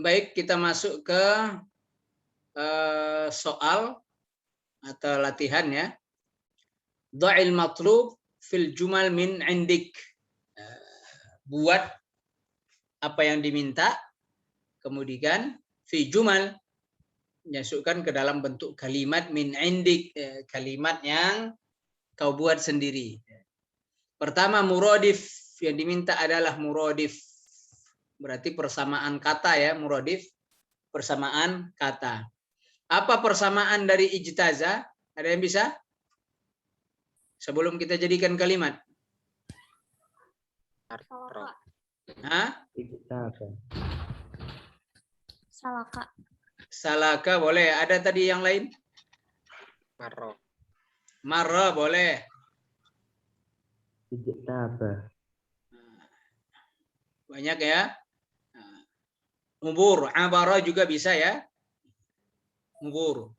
Baik, kita masuk ke soal atau latihan ya. Dha'il matlub fil jumal min indik. Buat apa yang diminta, kemudian fi jumal masukkan ke dalam bentuk kalimat min indik, kalimat yang kau buat sendiri. Pertama muradif, yang diminta adalah muradif. Berarti persamaan kata ya, muradif persamaan kata. Apa persamaan dari ijtaza? Ada yang bisa? Sebelum kita jadikan kalimat. Hah? Salaka. Salaka boleh. Ada tadi yang lain? Marro. Marra boleh. Banyak ya. Ubur, abara juga bisa ya. Ubur.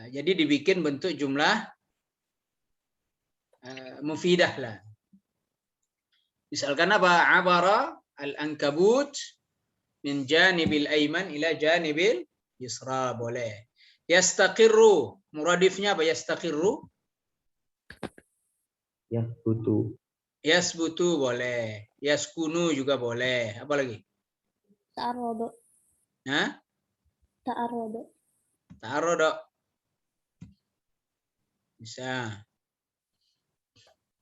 Jadi dibikin bentuk jumlah mufidah lah. Misalkan apa? Abara al-ankabut min janibil ayman ila janibil yusra boleh. Yastaqirru, muradifnya apa yastaqirru? Yasbutu. Yasbutu boleh. Yaskunu juga boleh. Apa lagi? Ta'arrodo. Hah? Ta'arrodo. Ta'arrodo. Bisa.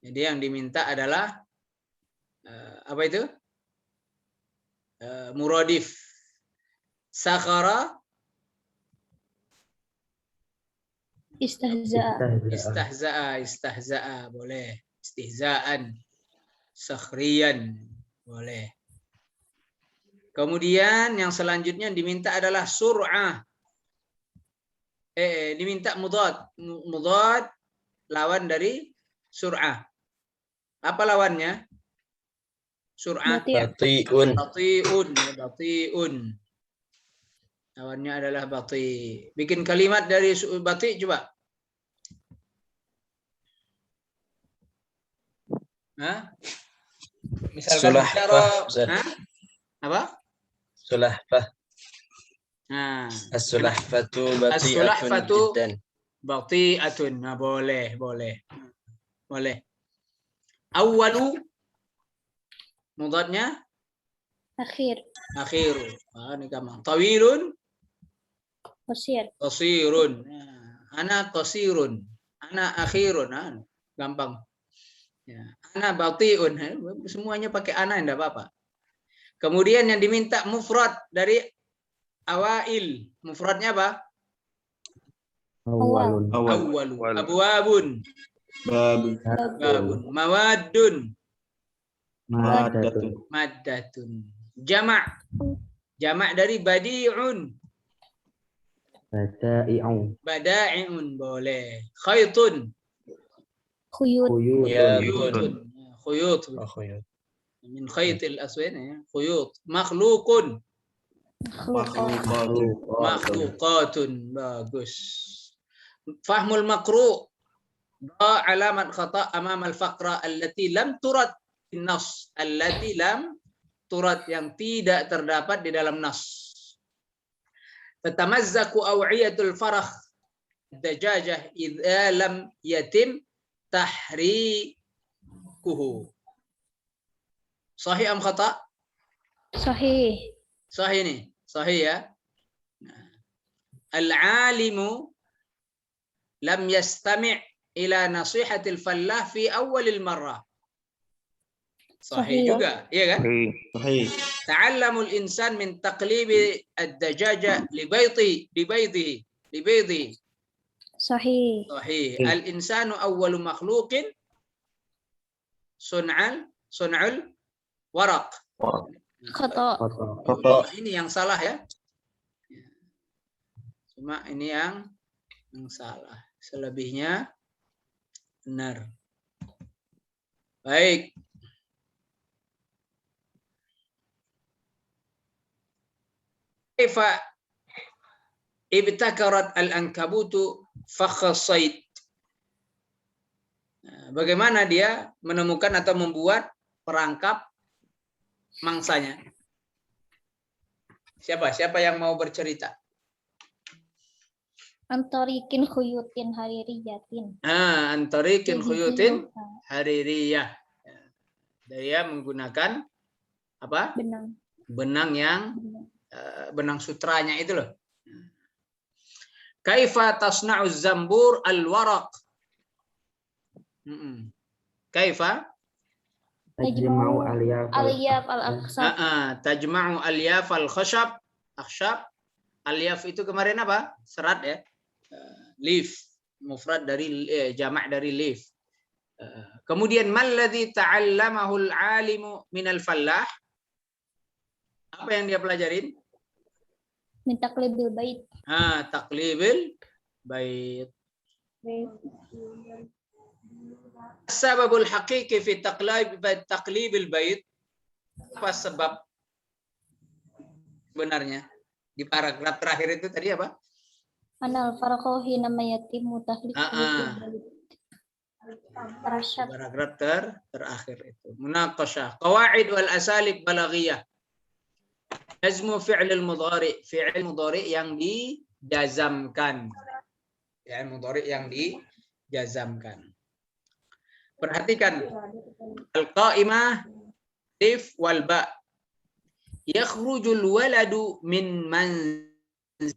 Jadi yang diminta adalah apa itu? Muradif. Sakhara. Istahza'a. Istahza'a boleh. Istihza'an. Sakhriyan boleh. Kemudian yang selanjutnya diminta adalah sur'ah. Diminta mudhad. Mudhad lawan dari sur'ah. Apa lawannya? Sur'ah. Bati'un. Bati'un. Bati'un. Lawannya adalah bati'. Bikin kalimat dari bati' coba. Hah? Misalkan Sulahfah. Apa? Sulahfah. Nah, As-sulahfatu bati'atun jiddan. Bati'atun. Nah, boleh. Awwalu mudhadnya Akhir. akhiru. Ini gampang. Tawilun Qasir. qasirun. Ana qasirun. Ana akhirun. Gampang. Ya. Ana bati'un. Semuanya pakai ana enggak apa-apa. Kemudian yang diminta mufrad dari awail. Mufradnya apa? Awalun. Awwalu. Abwabun. Babun. Mawadun. Maddatun. Jama'. Jama' dari badi'un. Bada'i'un boleh. Khaytun. Khuyut. Khuyut. Min khaytil aswin ya. Khuyut. Makhluqun. Makhluqatun. Bagus. Fahmul makru. Da alamat khata' amam al-faqra allati lam turad nas. Allati lam turad yang tidak terdapat di dalam nas. Tatamazzaku awiyatul farah dajajah idza lam yatim tahrikuhu. Sahih am khata'? Sahih. Sahih nih. Sahih ya. Al-alimu lam yastami' ila nasihatil fallah fi awalil marrah. Sahih juga, iya kan? Sahih. Ta'allamul insan min taqlibi ad-dajaja li baydihi. Sahih. Sahih. Al-insanu awwalu makhluqin sun'ul waraq. Khata. Ini yang salah ya. Cuma ini yang salah. Selebihnya benar. Baik. Kaifa ibtakarat al-ankabutu fakhassait. Bagaimana dia menemukan atau membuat perangkap mangsanya? Siapa yang mau bercerita? Antarikin khuyutin haririyatin. Antarikin khuyutin Yujiluha. haririyah. Dia menggunakan apa? Benang. Benang yang Benang. benang sutranya itu loh. Kaifa tasna'u zambur al-waraq? Kaifa? Tajma'u aliyaf al-aqsab. Tajma'u alyaf al-khashab. Akhshab. Alyaf itu kemarin apa? Serat ya. Leaf. Mufrad dari jamak dari leaf. Kemudian malladzi ta'allamahu al-alimu minal fallah? Apa yang dia pelajarin? Min taqlibil bait. Taqlibil bait. Sababul haqiqi fi taqlibil bait. Apa sebab sebenarnya di paragraf terakhir itu tadi apa? Anal farqu hina mayatimu tahliqul bait. Paragraf terakhir itu. Munaqashah. Qawaid wal asalib balaghiyah. Jazmu fi'lil mudhari. Fi'il mudhari yang dijazamkan. Fi'il mudhari yang dijazamkan. Perhatikan. Al-qa'imah alif wal ba. Yakhrujul waladu min manzilihi.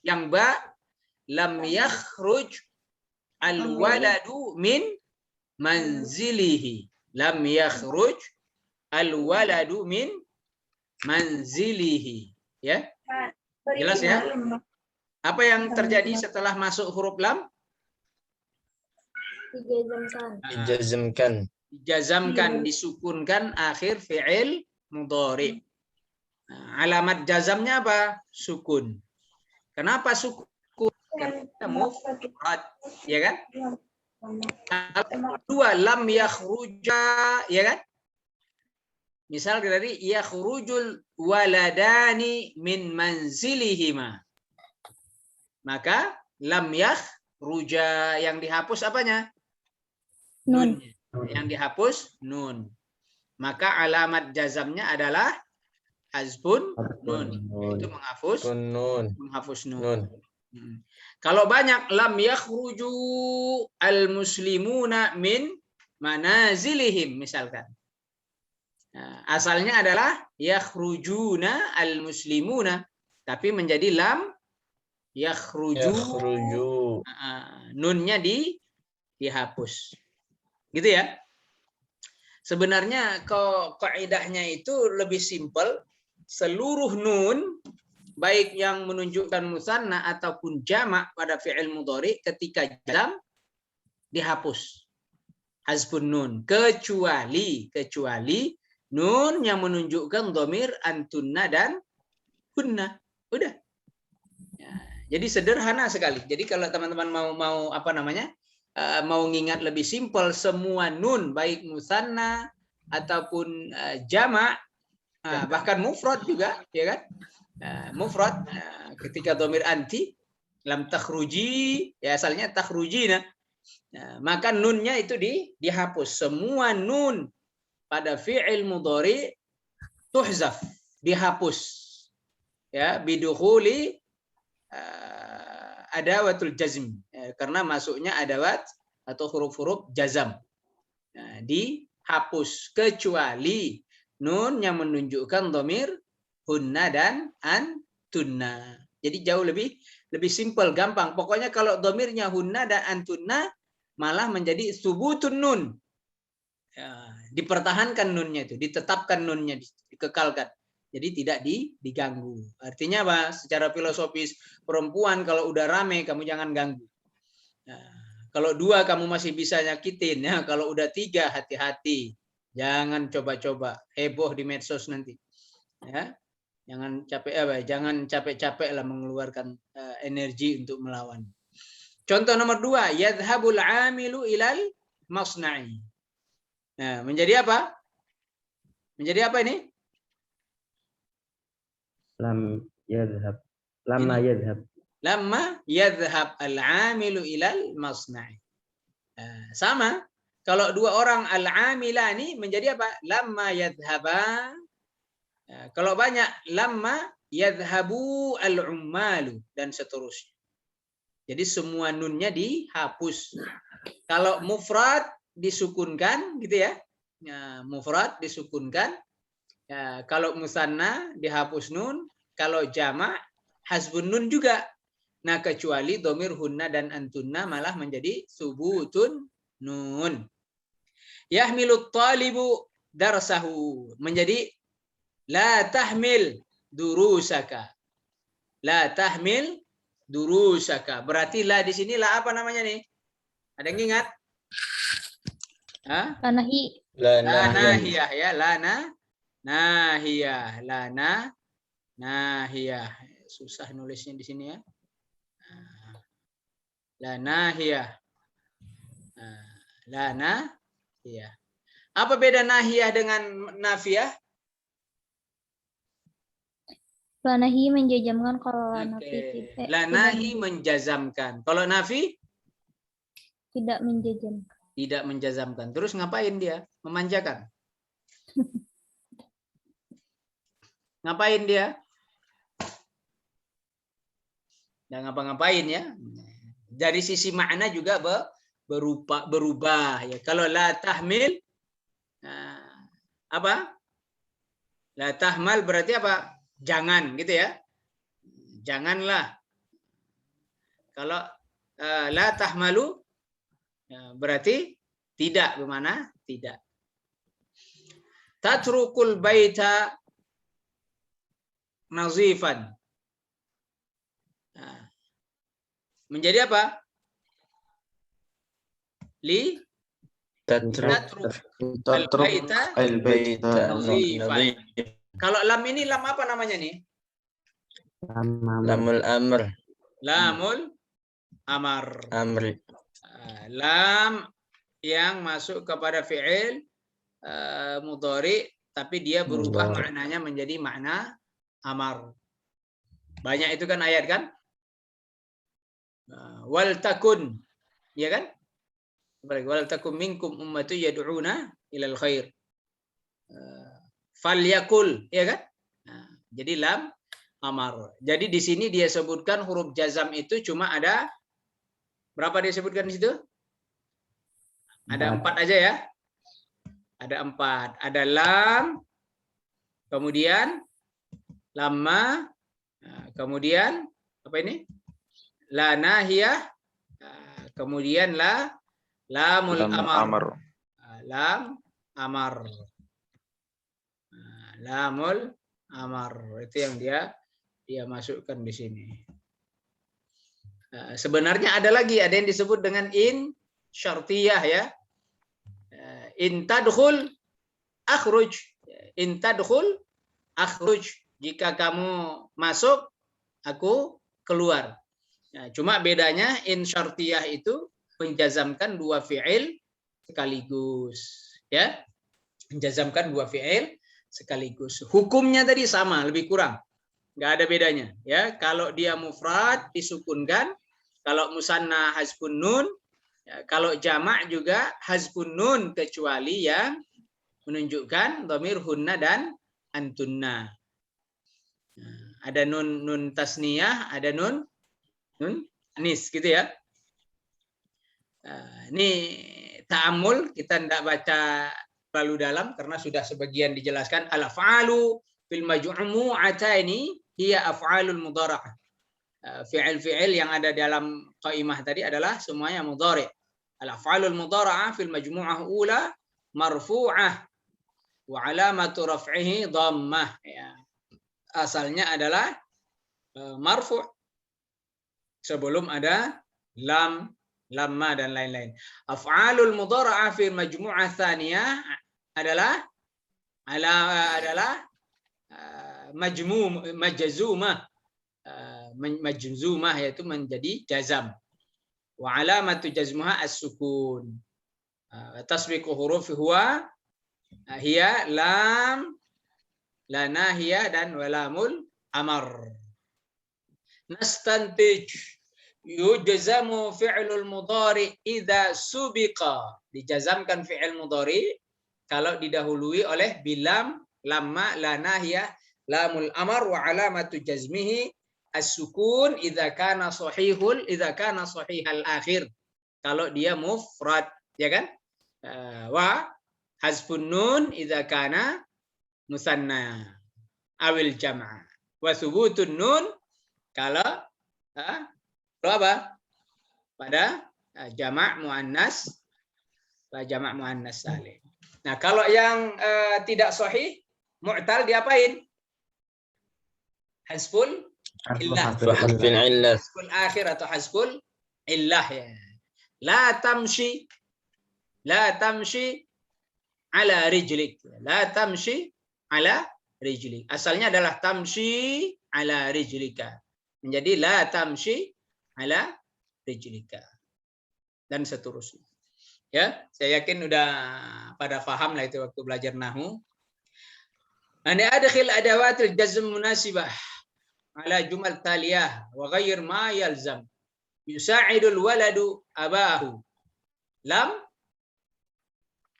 Yang ba lam yakhruj al-waladu min manzilihi. Lam yakhruj al-waladu min manzilihi. Ya? Jelas ya? Apa yang terjadi setelah masuk huruf lam? Dijazamkan. Dijazamkan, disukunkan akhir fi'il mudhari. Alamat jazamnya apa? Sukun. Kenapa sukun? Karena mufrad, ya kan? Dua, lam yakhruja, ya kan? Misal dari yakhrujul waladani min manzilihima. Maka lam yakhruja, yang dihapus apanya? Nun. Yang dihapus nun. Maka alamat jazamnya adalah hazbun nun. Itu menghapus nun. Menghapus nun. Kalau banyak lam yakhruju al-muslimuna min manazilihim misalkan. Nah, asalnya adalah yakhrujuna al-muslimuna, tapi menjadi lam yakhruju. Nunnya dihapus. Gitu ya. Sebenarnya kaidahnya itu lebih simpel. Seluruh nun baik yang menunjukkan musanna ataupun jamak pada fi'il mudhari ketika jazam dihapus. Hazbun nun, kecuali nun yang menunjukkan dhamir antunna dan kunna. Udah. Ya, jadi sederhana sekali. Jadi kalau teman-teman mau apa namanya? Mau ngingat lebih simpel, semua nun baik musanna ataupun jamak, bahkan mufrad juga, ya kan? Mufrad ketika dhamir anti lam takhruji, ya asalnya takhrujina. Maka nunnya itu dihapus. Semua nun pada fi'il mudhari tuhzaf, dihapus. Ya, bidukhuli adawatul jazm, karena masuknya adawat atau huruf-huruf jazam. Nah, dihapus kecuali nun yang menunjukkan dhamir hunna dan antunna. Jadi jauh lebih simpel, gampang. Pokoknya kalau dhamirnya hunna dan antunna malah menjadi subutun nun. Ya, dipertahankan nunnya itu, ditetapkan nunnya, dikekalkan. Jadi tidak diganggu. Artinya apa? Secara filosofis, perempuan kalau udah rame kamu jangan ganggu. Nah, kalau dua kamu masih bisa nyakitin, ya. Kalau udah tiga hati-hati. Jangan coba-coba heboh di medsos nanti. Ya. Jangan capek-capek lah mengeluarkan energi untuk melawan. Contoh nomor 2, yadhhabul amilu ilal masna'i. Nah, menjadi apa? Menjadi apa ini? Lam yadhhab. Lamma yadhhab. Lamma yadhhab al-amilu ilal masna'i. Sama. Kalau dua orang al-amilani menjadi apa? Lamma yadhhaba. Ya, kalau banyak lamma yadhhabu al-ummalu dan seterusnya. Jadi semua nunnya dihapus. Kalau mufrad disukunkan gitu ya. Ya, mufrad disukunkan. Ya, kalau musanna dihapus nun, kalau jamak hasbun nun juga. Nah, kecuali domir hunna dan antunna malah menjadi subutun nun. Yahmilut talibu darsahu menjadi la tahmil durusaka. La tahmil durusaka. Berarti la di sini la apa namanya nih? Ada yang ingat? Hah? Lanahi. La La nahyan. nahiyah ya, lana nahiyah, lana nahiyah. Susah nulisnya di sini ya. La nahiyah. La nahiyah. Apa beda nahiyah dengan nafiyah? Lanahi menjajamkan, kalau Oke. nafi La nahi menjazamkan. Kalau nafi tidak menjajamkan. tidak menjazamkan. Terus ngapain dia? Memanjakan. Ngapain dia? Nggak ngapa-ngapain ya. Dari sisi makna juga berubah ya. Kalau la tahmil apa? La tahmal berarti apa? Jangan gitu ya. Janganlah. Kalau la tahmalu berarti tidak, bermana tidak. Tatrukul baita nazifan. Menjadi apa? Li tatruk al-baita nazifan. Kalau lam ini lam apa namanya nih? Lamul amr. Lamul amar. Amri. Lam yang masuk kepada fi'il mudhari tapi dia berubah maknanya menjadi makna amar. Banyak itu kan ayat kan? Wal takun, ya kan? Wal takum minkum ummatu yad'una ilal khair. Falyakul, ya kan? Jadi lam amar. Jadi di sini dia sebutkan huruf jazam itu cuma ada berapa dia sebutkan di situ? Ada 4 aja ya. Ada 4. Ada lam, kemudian lamma, kemudian apa ini? La nahiyah, kemudian lamul amar. Lam amar. Lamul amar. Itu yang dia masukkan di sini. Sebenarnya ada yang disebut dengan in syartiyah ya. In tadkhul akhruj. In tadkhul akhruj. Jika kamu masuk, aku keluar. Nah, cuma bedanya in syartiyah itu menjazamkan 2 fi'il sekaligus, ya. Menjazamkan 2 fi'il sekaligus. Hukumnya tadi sama, lebih kurang. Nggak ada bedanya, ya. Kalau dia mufrad disukunkan, kalau musanna hazfun nun, ya, kalau jamak juga hazfun nun kecuali yang menunjukkan dhamir hunna dan antunna. Nah, ada nun tasniyah, ada nun anis gitu ya. Ini ta'amul, kita tidak baca terlalu dalam karena sudah sebagian dijelaskan. Al-af'alu fil majmu'ataini hiya af'alul mudhara'ah. Fi'il-fi'il yang ada dalam qaimah tadi adalah semuanya mudhari'. Al-af'alul mudhara'ah fil majmu'ah ula marfu'ah wa alamatu raf'ihi dhammah, ya. Asalnya adalah marfu' sebelum ada lam, lamma dan lain-lain. Af'alul mudhara'ah fi majmu'ah tsaniyah adalah majzumah yaitu menjadi jazam. Wa alamatu jazmuha as-sukun. Tasbiqu huruf huwa hiya lam, la nahiyah dan walamul amar. Nastantij yujzamu fi'lul mudhari idza subiqa. Dijazamkan fi'il mudhari kalau didahului oleh bilam, lamma, la nahiyah, lamul amar wa alamatu jazmihi as-sukun idza kana sahihal akhir. Kalau dia mufrad, ya kan? Wa hazfun nun idza kana musanna awil jam'a. Wa thubutun nun kalau apa? Pada jamak muannas salih. Nah, kalau yang tidak sahih, mu'tal diapain? Hasful illah. Hasful akhir atau hasful illah ya. La tamshi ala rijlik. La tamshi ala rijlik. Asalnya adalah tamshi ala rijlika. Menjadi la tamshi ala rijlika. Dan seterusnya. Ya, saya yakin udah pada paham lah itu waktu belajar nahwu. Ana adkhil adawatil jazm munasibah ala jumal taliyah wa ghair ma yalzam. Yusa'idul waladu abahu. Lam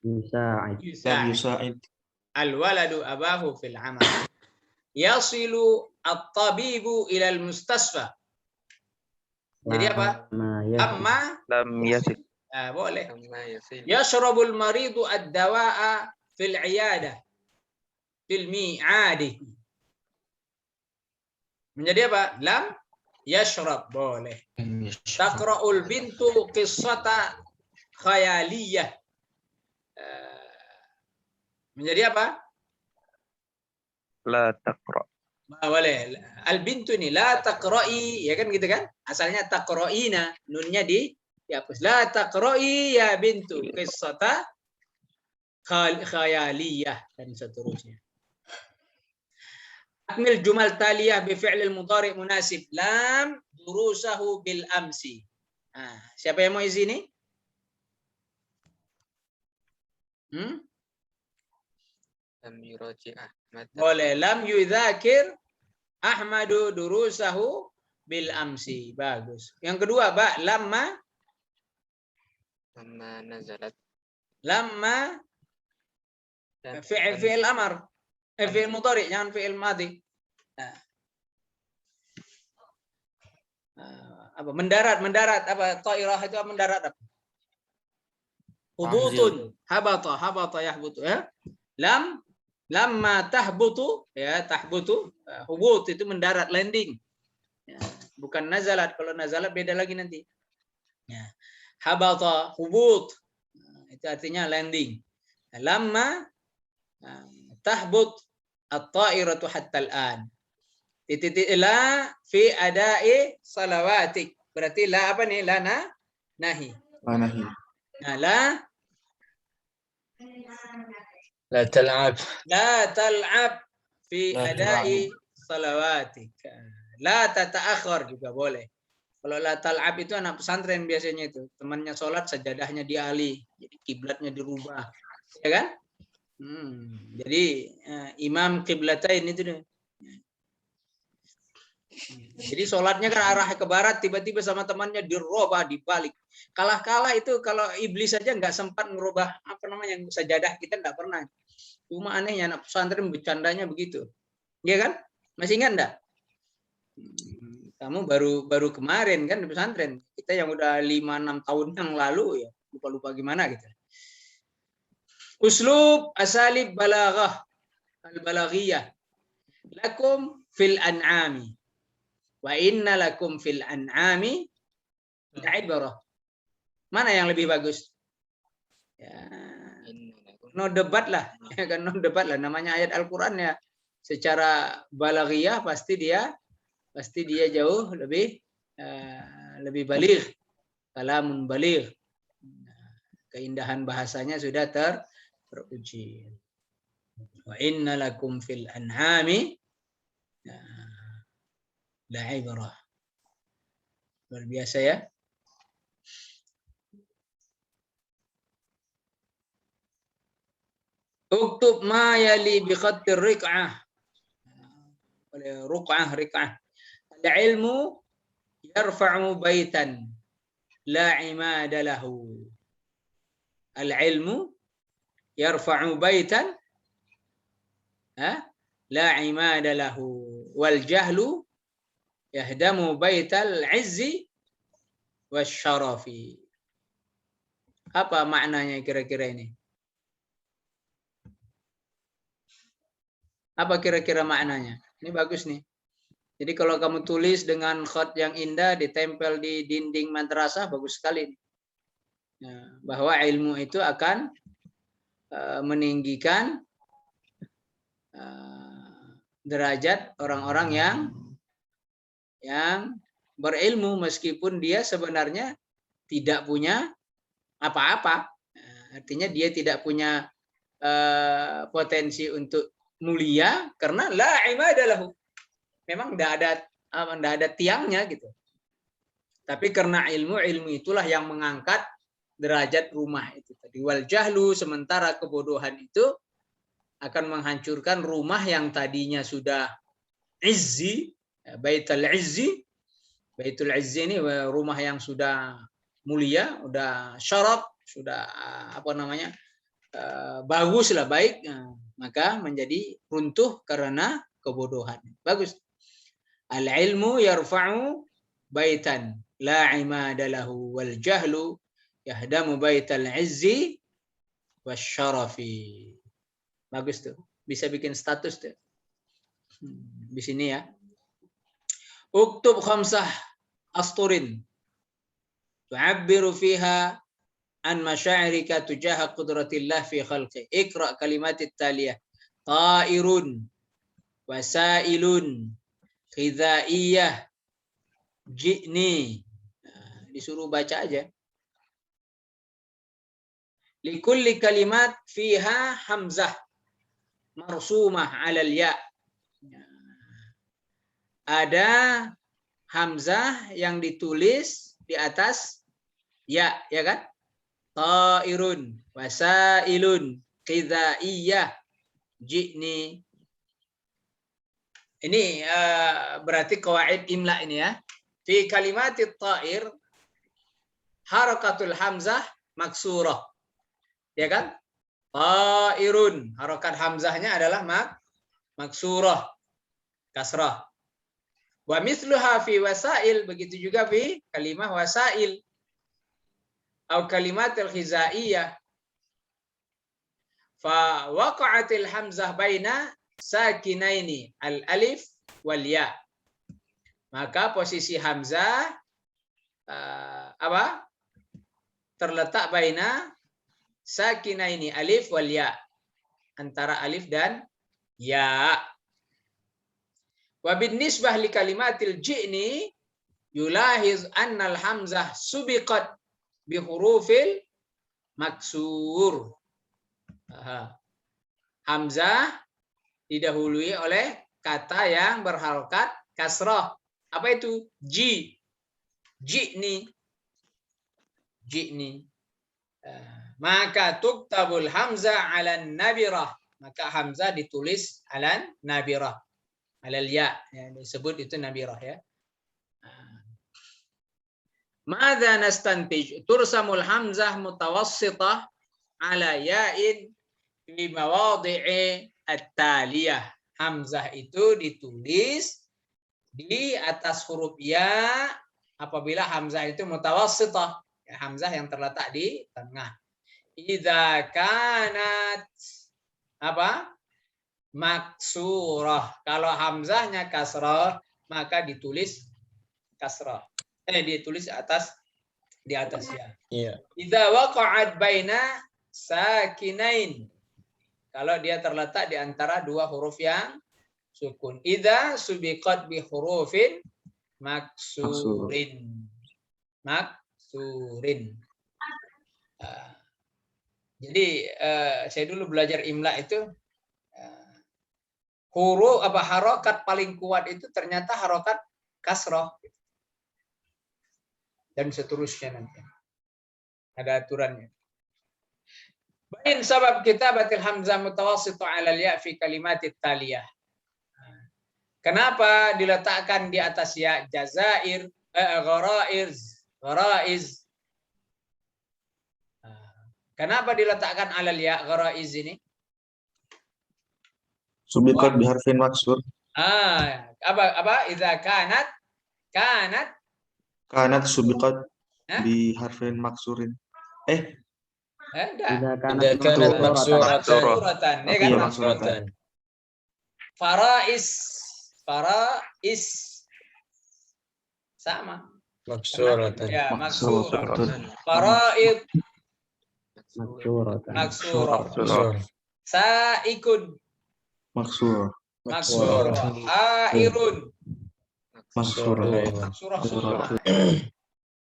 yusa'id. Al waladu abahu fil amal. Yasilu at-tabibu ila al-mustasfa. Jadi apa? Amma lam yasid. Boleh. Yashrabul maridu ad-dawa'a fil 'iyadah fil mi'adi. Menjadi apa? Lam yashrab, boleh. Taqra'ul bintu qissata khayaliyah. Menjadi apa? La taqra. Boleh. Al bintu ini la taqra'i, ya kan gitu kan? Asalnya taqra'ina, nunnya dihapus. La taqra'i ya bintu qissata khayaliyah dan seterusnya. Akmil jumal taliyah bi fi'lil mudhari' munasib lam durusahu bil amsi. Siapa yang mau isi ini? Lam yuraji Ahmad. Boleh. Lam yudhakir Ahmadu durusahu bil amsi. Bagus. Yang kedua, lamma nazalat. Lamma fi'il amar. Fi'il mudhari', jangan fi'il madhi. Apa mendarat apa ta'irah itu mendarat apa? Hubutun, habata yahbutu ya. Lamma tahbutu ya, tahbutu, hubut itu mendarat, landing. Ya, bukan nazalat. Kalau nazalat beda lagi nanti. Ya. Habata, hubut. Itu artinya landing. Lamma tahbut at-ta'iratu hatta al-an. Titik la fi ada'i salawatik. Berarti la apa nih? La nahi. Nah, La tal'ab. La tal'ab fi ada'i salawatik. La tata'akhir juga boleh. Kalau la tal'ab itu anak pesantren biasanya itu. Temannya sholat, sajadahnya dialih. Jadi kiblatnya dirubah. Ya kan? Jadi imam qiblatain itu deh. Jadi sholatnya kan arah ke barat, tiba-tiba sama temannya dirubah, dibalik. Kalah itu kalau iblis saja nggak sempat merubah apa namanya sajadah, kita nggak pernah. Cuma anehnya anak pesantren bercandanya begitu. Iya kan? Masih ingat enggak? Kamu baru kemarin kan di pesantren. Kita yang udah 5-6 tahun yang lalu ya, lupa gimana gitu. Uslub asalib balaghah al-balaghiyah lakum fil an'ami wa inna lakum fil an'ami la'ibrah. Mana yang lebih bagus? Ya, no debat lah, ya kan, no debat lah. Namanya ayat Al-Qur'an ya. Secara balaghiyah pasti dia jauh lebih baligh, kalamun baligh. Keindahan bahasanya sudah teruji. Wa inna lakum fil an'ami la'ibrah. Luar biasa ya. Uktub ma yali bi khattir riq'ah. Ruk'ah. Al-ilmu yarfa'u baitan la imada lahu. Al-ilmu yarfa'u baitan la imada lahu. Wal jahlu yahdamu baital izzi wasyarafi. Apa maknanya kira-kira ini? Apa kira-kira maknanya? Ini bagus nih. Jadi kalau kamu tulis dengan khat yang indah, ditempel di dinding madrasah, bagus sekali. Nah, bahwa ilmu itu akan meninggikan derajat orang-orang yang berilmu meskipun dia sebenarnya tidak punya apa-apa. Artinya dia tidak punya potensi untuk mulia karena la imada lahu. Memang tidak ada tiangnya gitu. Tapi karena ilmu itulah yang mengangkat derajat rumah itu tadi. Wal jahlu, sementara kebodohan itu akan menghancurkan rumah yang tadinya sudah izzi, baitul izzi. Baitul izzi ini rumah yang sudah mulia, sudah syaraf, sudah bagus lah, baik, maka menjadi runtuh karena kebodohan. Bagus. Al-ilmu yarfa'u baitan la imada lahu wal jahlu yahdamu baital izzi wasyarafi. Bagus tuh. Bisa bikin status tuh. Di sini ya. Uktub khamsah asturin tu'abbiru fiha an masyairika tujaha qudratillah fi khalqi. Iqra kalimatit taliyah. Ta'irun wasailun khizaiyah ji'ni. Disuruh baca aja. Likulli kalimat fiha hamzah marsumah 'alal ya. Ada hamzah yang ditulis di atas ya, ya kan? Ta'irun wasailun khizaiyah ji'ni. Ini berarti qawaid imla ini ya. Fi kalimatit ta'ir harakatul hamzah maksurah. Ya kan? Ta'irun, harakat hamzahnya adalah maksurah, kasrah. Wa mithluha fi wasail, begitu juga fi kalimah wasail. Atau kalimatil khizaiyah. Fa waqa'atil hamzah baina sakinaini al-alif wal ya. Maka posisi hamzah terletak baina sakinaini alif wal ya, antara alif dan ya. Wa bin nisbah li kalimatil ji'ni yulahiz anna al hamzah subiqat bi hurufil maksur. Hamzah didahului oleh kata yang berharokat kasrah. Apa itu? Ji'ni. Maka tuktabul hamzah 'alan nabirah. Maka hamzah ditulis 'alan nabirah. 'Alal ya, yang disebut itu nabirah ya. Madza nastantij? Tursamul hamzah mutawassithah 'ala ya'in fi mawadhi'i at-taliyah. Hamzah itu ditulis di atas huruf ya apabila hamzah itu mutawassithah, ya, hamzah yang terletak di tengah. Idza kanat maksurah. Kalau hamzahnya kasrah maka ditulis kasrah. Ditulis di atas ya. Iya. Idza waqa'at baina sakinain. Kalau dia terletak di antara dua huruf yang sukun. Idza subiqat bi hurufin maksurin. Jadi saya dulu belajar imla itu huruf harokat paling kuat itu ternyata harokat kasroh dan seterusnya nanti ada aturannya. Bain sabab kitabatil hamzah mutawassith 'ala al-ya fi kalimatit taliyah. Kenapa diletakkan di atas ya? Jazair Gharaiz. Gharaiz. Kenapa diletakkan alal ya gharaiz ini? Subiqat biharfin maksur. Apa? Idza kanat Kanat subiqat Hah? biharfin maksurin. Enggak. Idza kanat Idza kanat maksuratan. Maksuratan, ya kan? Iya, maksuratan. Farais. Sama. Maksuratan. Ya, maksurah. Maksuratan. Faraid Maksuratan. maksurah. Maksur. Saikun Maksur. maksurah. Airun Maksur. maksurah.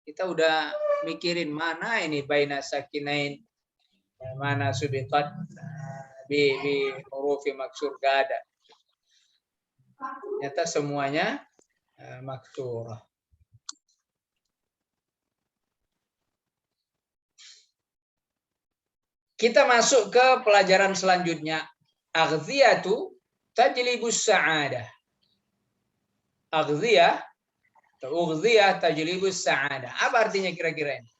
Kita udah mikirin mana ini baina sakinain, mana subiqat bi hurufi maksur, gak ada. Ternyata semuanya maksurah. Kita masuk ke pelajaran selanjutnya. Aghdhiyatu tajlibus sa'adah. Aghdhiyah tajlibus sa'adah. Apa artinya kira-kira ini?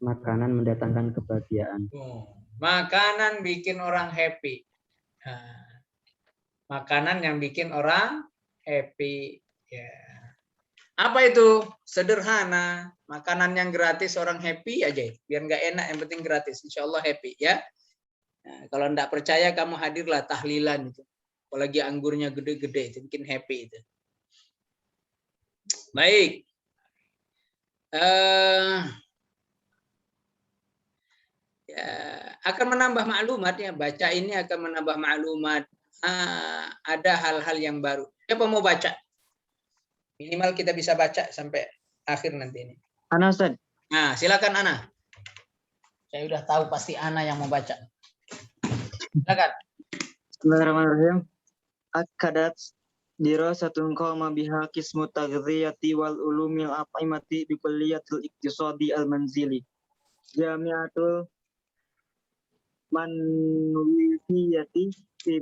Makanan mendatangkan kebahagiaan. Makanan bikin orang happy. Makanan yang bikin orang happy. Ya. Apa itu? Sederhana. Makanan yang gratis orang happy aja. Biar nggak enak, yang penting gratis. Insya Allah happy ya. Nah, kalau nggak percaya kamu hadirlah tahlilan itu. Apalagi anggurnya gede-gede itu bikin happy itu. Baik. Ya, akan menambah maklumat ya. Baca ini akan menambah maklumat. Ada hal-hal yang baru. Siapa mau baca? Minimal kita bisa baca sampai akhir nanti ini. Ana, Ustaz. Nah, silakan Ana. Saya udah tahu pasti Ana yang mau baca. Silakan. Bismillahirrahmanirrahim. Akadat dirasatun qama biha qismu taghdhiyati wal ulumil at'imati bi kulliyatil iqtisadi al manzili. Jami'atul manwiyati fi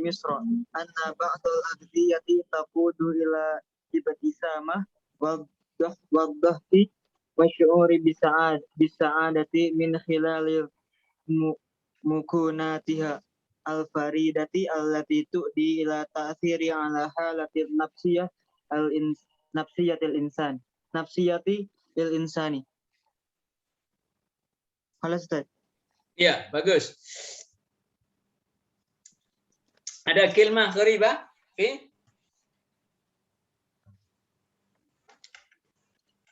Misra. Anna ba'dal aghdhiyati taqudu ila ibtisamah wadhahki wa syu'uri bisa'adati min khilalil mukunatiha al-faridati allati tu'di ila ta'thiri ala halatil nafsiyatil insani. Halo Ustaz. Iya, bagus. Ada kilmah gharibah?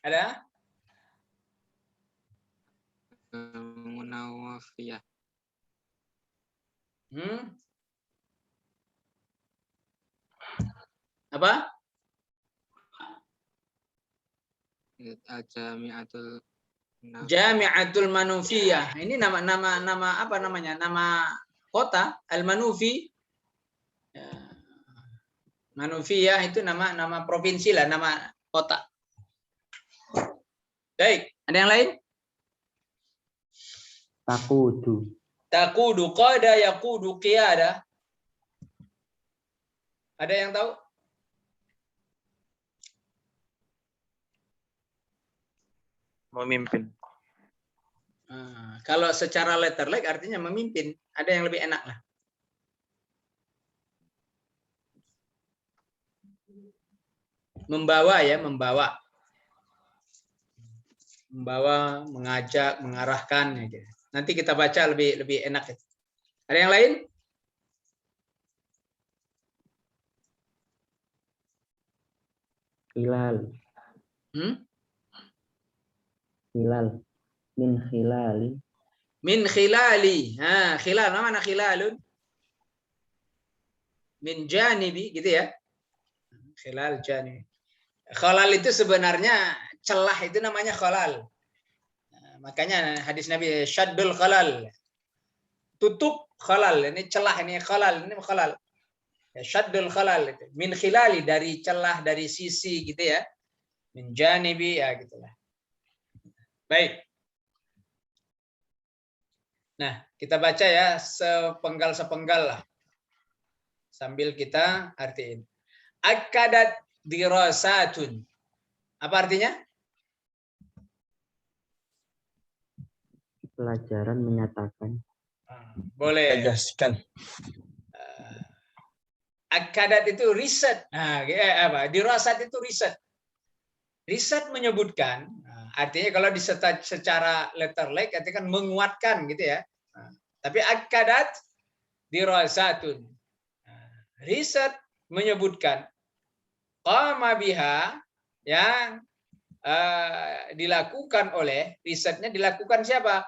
Ada? Munawafiyah. Apa? Jami'atul Jami'atul Manufiyah. Ini nama apa namanya? Nama kota Al-Manufi. Manufiyah itu nama provinsi lah, nama kota. Baik, ada yang lain? Takudu. Takudu qada yaqudu qiyada. Ada yang tahu? Memimpin. Kalau secara letter like artinya memimpin. Ada yang lebih enak lah. Membawa ya, membawa. Membawa, mengajak, mengarahkan. Ya. Nanti kita baca lebih enak. Ada yang lain? Hilal. Hilal. Min khilali. Min khilali. Khilal, mana khilalun? Min janibi, gitu ya. Khilal janibi. Khalal itu sebenarnya celah, itu namanya khalal. Makanya hadis Nabi syaddul khalal. Tutup khalal, ini celah, ini khalal, ini khalal. Ya, syaddul khalal itu. Min khilali, dari celah, dari sisi gitu ya. Min janibi ya gitulah. Baik. Nah, kita baca ya sepenggal-sepenggal lah. Sambil kita artiin. Akadat dirasatun. Apa artinya? Pelajaran menyatakan. Boleh. Tegaskan. Akadat itu riset. Nah, dirasat itu riset. Riset menyebutkan, artinya kalau secara letter like artinya kan menguatkan gitu ya. Tapi akadat dirasatun. Riset menyebutkan qama biha yang dilakukan oleh risetnya dilakukan siapa?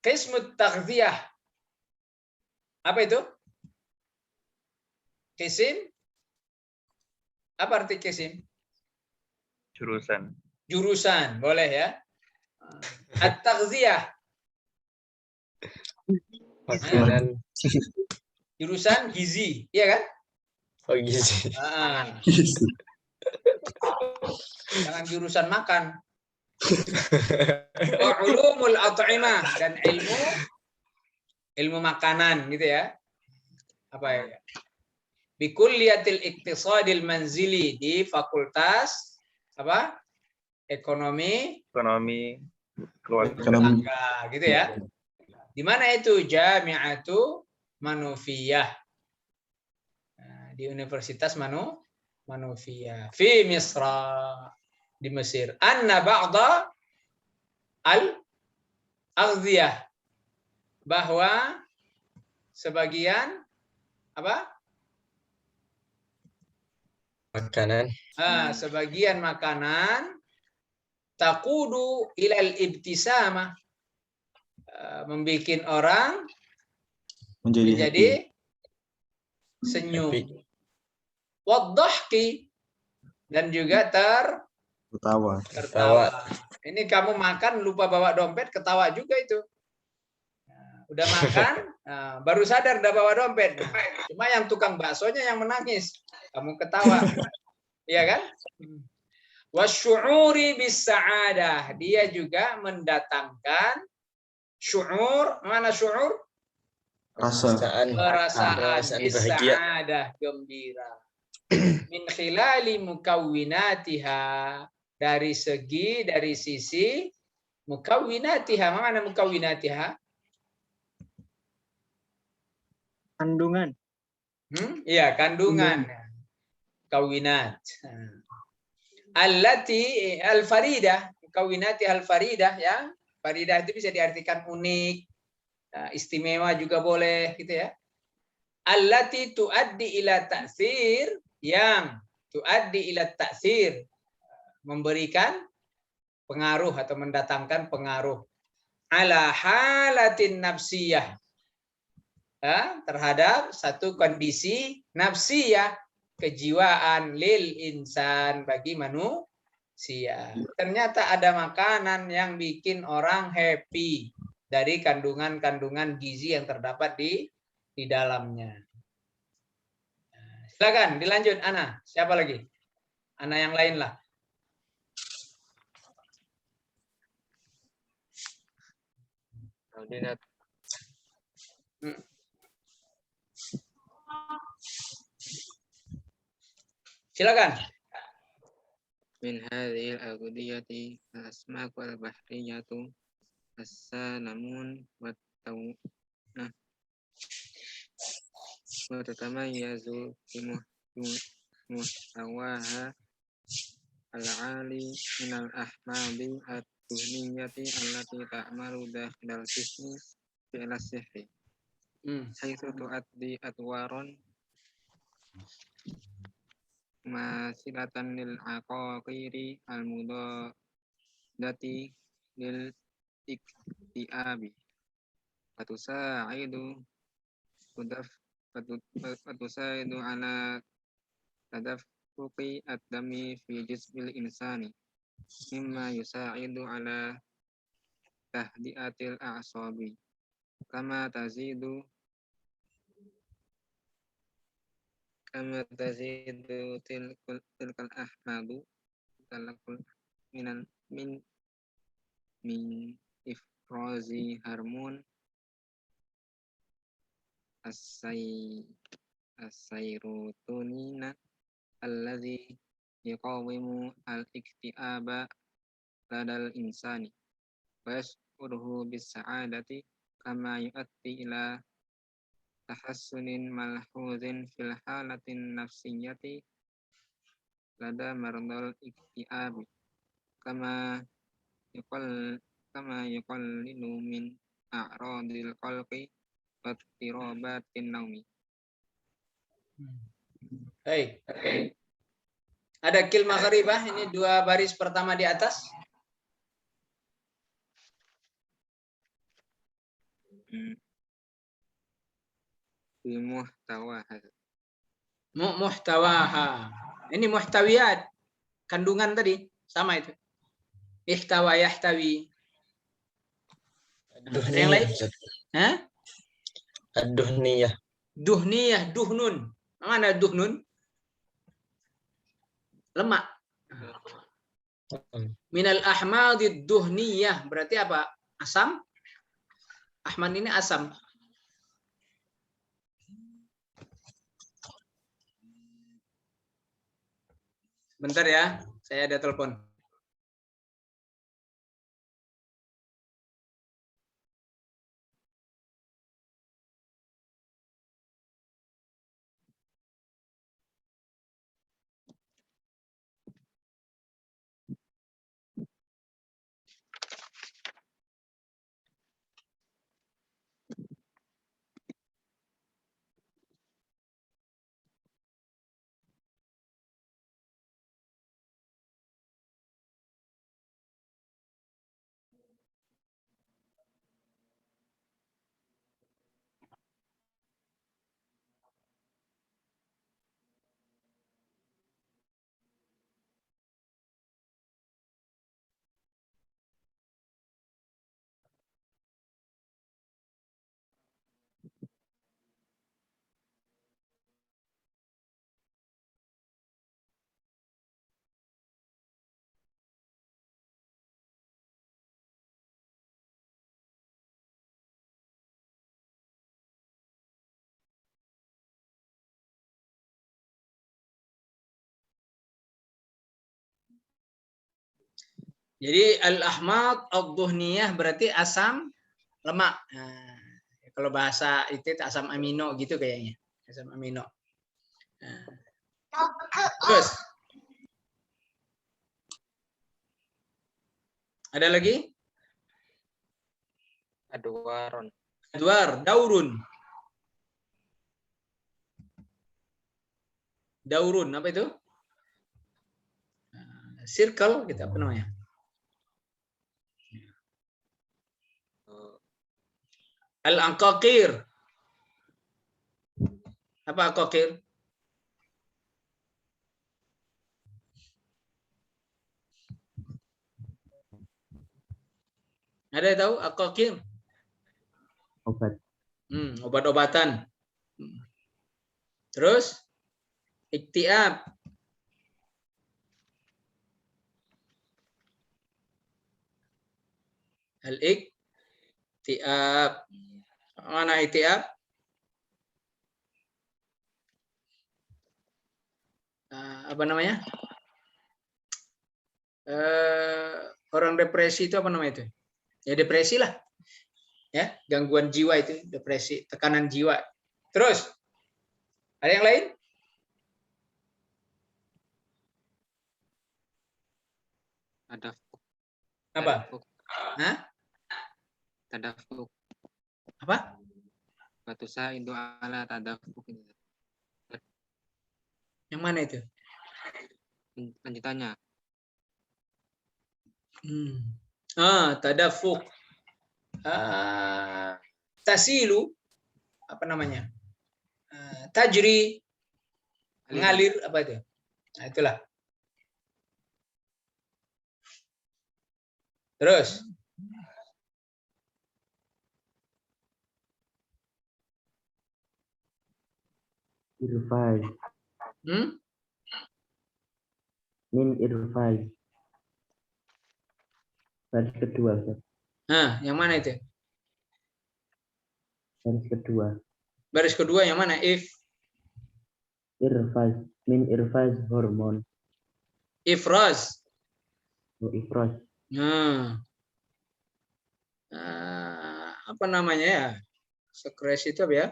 Qismut taghdhiyah. Apa itu? Kisim? Apa arti kisim? Jurusan. Jurusan, boleh ya. At-taghdhiyah. Makanan. Jurusan gizi, iya kan? Oh gizi. Jangan jurusan makan. Ulumul at'imah dan ilmu makanan gitu ya. Apa ya? Bikulliyatil iktisadil manzili di fakultas apa? Ekonomi Keluarga. tangga gitu ya. Di mana itu? Jami'atu Manufiyah. Nah, di Universitas Manufiyah fi Misra, di Mesir. Anna ba'da al-aghdhiyah, bahwa sebagian apa? Makanan. Sebagian makanan taqudu ilal ibtisamah, membikin orang menjadi senyum. Happy. Wadhahki, dan juga Tertawa. tertawa. Ini kamu makan lupa bawa dompet, ketawa juga itu. Udah makan, baru sadar udah bawa dompet. Cuma yang tukang baksonya yang menangis, kamu ketawa. Iya kan? Wasyu'uri bis-sa'adah, dia juga mendatangkan syu'ur. Mana syu'ur? Rasa. Perasaan bahagia. bis-sa'adah, gembira. Min khilali mukawwinatiha, dari sisi mukawwinatiha. Mana mukawwinatiha? Kandungan. Iya, kandungan. Kawinat. Allati al-faridah, kawinati al-faridah ya. Faridah itu bisa diartikan unik, istimewa juga boleh gitu ya. Allati tuaddi ila ta'sir, yang tuaddi ila ta'sir, memberikan pengaruh atau mendatangkan pengaruh ala halatin nafsiyah, terhadap satu kondisi nafsiyah, kejiwaan, lil insan, bagi manusia. Ternyata ada makanan yang bikin orang happy dari kandungan-kandungan gizi yang terdapat di dalamnya. Silakan dilanjut, Ana. Siapa lagi? Ana yang lain lah. Silakan. Min hadhil aghdiyati al-asmak wal bahriyatu as-salamun wa tatamayyazu muhtawaha al-ali min al-ahmadi at-tuhniyati allati ta'malu dakhilal jismi fi'la sihri haitsu tu'addi atwaron masilatan lil aqaqiri al mudadati lil iktiabi fatusaidu ala tadaffuqi ad-dami fi jismil insani mimma yusaidu ala tahdiatil a'sabi kama tazidu tilkal ahmadu talakul min ifrazi harmon asairotonina alladzi yuqawimu al-iktiaba ladal insani wa yas'uruhu bis-sa'adati kama yu'addi ila tahassunin malhuzin fil halatin nafsiyati lada mardal iktiabi kama yuqallilu min a'radil qalqi wattirabatin naumi. Baik. Ada kilmah gharibah, ini dua baris pertama di atas. Muhtawaha. Muhtawaha. Ini muhtawiyat. Kandungan tadi sama itu. Ihtawa yahtawi. Ada yang lain? Hah? Ad-duhniyah. Duhniyah, duhnun. Mana duhnun? Lemak. Minal ahmadid duhniyah. Berarti apa? Asam? Ahmad ini asam. Bentar ya, saya ada telepon. Jadi al-ahmad ad-duhniyah berarti asam lemak. Nah, kalau bahasa itu asam amino gitu kayaknya. Asam amino. Nah. Terus. Ada lagi? Adwaron. Adwar, daurun. Daurun, apa itu? Circle, gitu, apa namanya? Al-anqaqir. Apa anqaqir? Ada yang tahu anqaqir? Obat. Obat-obatan. Terus iktiab. Al-iktiab. Mana iktiab? Apa namanya? Orang depresi itu apa namanya itu? Ya depresi lah. Ya, gangguan jiwa itu, depresi, tekanan jiwa. Terus ada yang lain? Tadafuk. Apa? Hah? Tadafuk. Apa? Batu sa'idu ala tadafuk. Yang mana itu? Lanjutannya. Tadafuk. Tasilu, apa namanya? Tajri, mengalir, apa itu? Nah, itulah. Terus. Irfai. Min irfai. Baris kedua, Ustaz. Nah, yang mana itu? Baris kedua. Baris kedua yang mana? Irfai. Min irfaz hormon. Ifraz. Ifraz. Nah, apa namanya ya? Sekresi itu apa ya?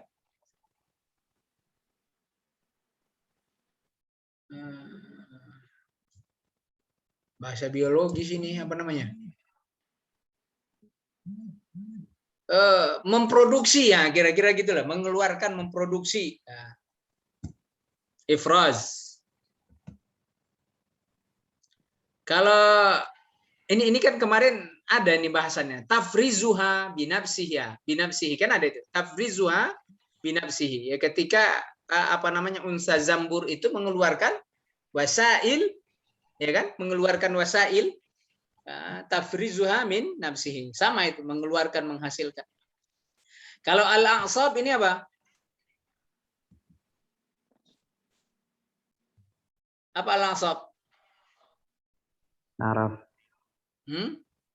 Bahasa biologis ini apa namanya? Memproduksi ya, kira-kira gitulah, mengeluarkan, memproduksi. Nah, ifraz. Kalau ini kan kemarin ada nih bahasannya, tafrizuha binafsihi kan ada itu, tafrizuha binafsihi ya, ketika apa namanya unsa zambur itu mengeluarkan wasail, ya kan, mengeluarkan wasail, tafrizuha min nafsihi, sama itu, mengeluarkan, menghasilkan. Kalau al-a'sab ini apa? Apa al-a'sab? Saraf.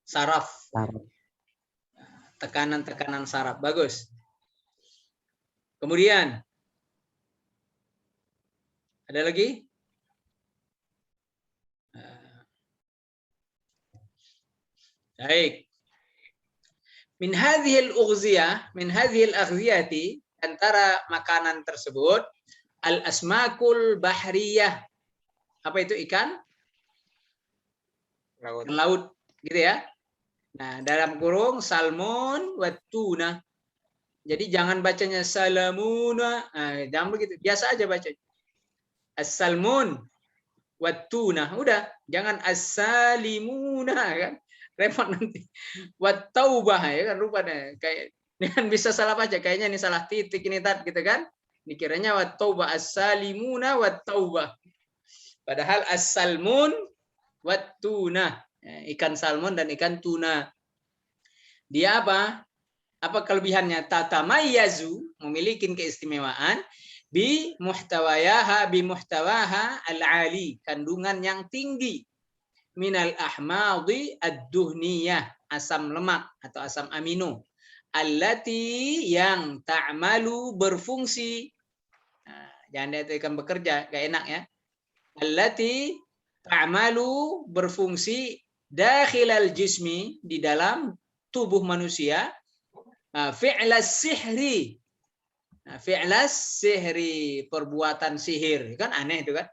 Saraf. Saraf. Tekanan-tekanan saraf. Bagus. Kemudian ada lagi? Baik. Min hadhil ughziyah, min hadhil aghdhiyati, antara makanan tersebut, al-asmakul bahriyah. Apa itu ikan? Laut. Laut, gitu ya. Nah, dalam kurung salmon wa tuna. Jadi jangan bacanya salamuna, jangan begitu. Biasa aja bacanya. As-salmun wa tuna. Udah, jangan as-salimuna kan. Repot nanti. Wa taubah ya kan, rupanya kayak dengan bisa salah baca, kayaknya ini salah titik ini gitu kan. Dikiranya wa taubah, as-salimuna wa taubah. Padahal as-salmun wa tuna. Ikan salmon dan ikan tuna. Dia apa? Apa kelebihannya? Tatamayyazu, memiliki keistimewaan, bi muhtawaha al-ali, kandungan yang tinggi, minal ahmadi ad-duhniyah, asam lemak atau asam amino, allati, yang ta'malu, berfungsi. Jangan diartikan bekerja, gak enak ya. Allati ta'malu, berfungsi, dakhilal jismi, di dalam tubuh manusia, fi'las sihri, fi'las sihri, perbuatan sihir, kan aneh itu kan.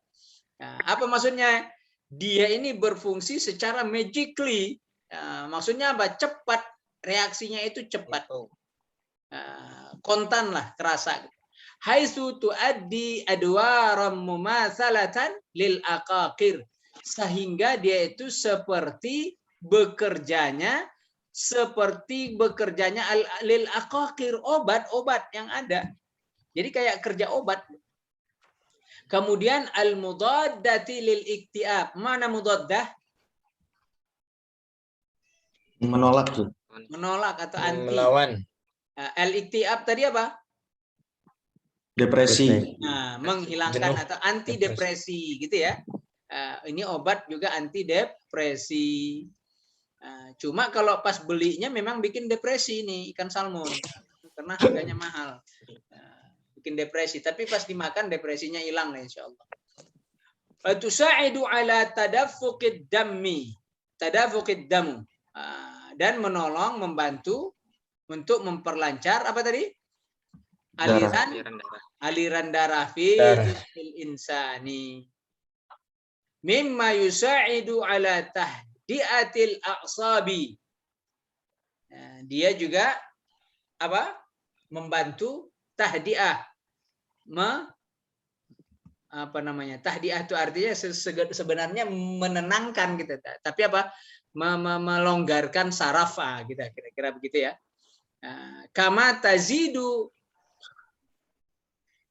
Apa maksudnya? Dia ini berfungsi secara magically, maksudnya apa? Cepat, reaksinya itu cepat, kontan lah, terasa. Haitsu tuaddi adwaram mumatsalatan lil aqaqir, sehingga dia itu seperti bekerjanya lil aqaqir, obat-obat yang ada. Jadi kayak kerja obat. Kemudian al mudaddati lil iktiab. Mana mudaddah? Menolak tuh. Menolak atau anti. Melawan. Al iktiab tadi apa? Depresi. Nah, menghilangkan Jenuh. atau anti depresi gitu ya. Ini obat juga anti depresi. Cuma kalau pas belinya memang bikin depresi ini ikan salmon karena harganya mahal, bikin depresi. Tapi pas dimakan depresinya hilang lah insyaallah. Tusaidu ala tadaffuqid dammi, tadaffuqid damu, dan menolong, membantu untuk memperlancar apa tadi? Aliran darah fil insani. Mimma yusaidu ala tahdiatil a'sabi. Dia juga apa? Membantu tahdiah. Apa namanya? Tahdiah itu artinya sebenarnya menenangkan gitu. Tapi apa? Melonggarkan saraf, gitu, kira-kira begitu ya. Kama tazidu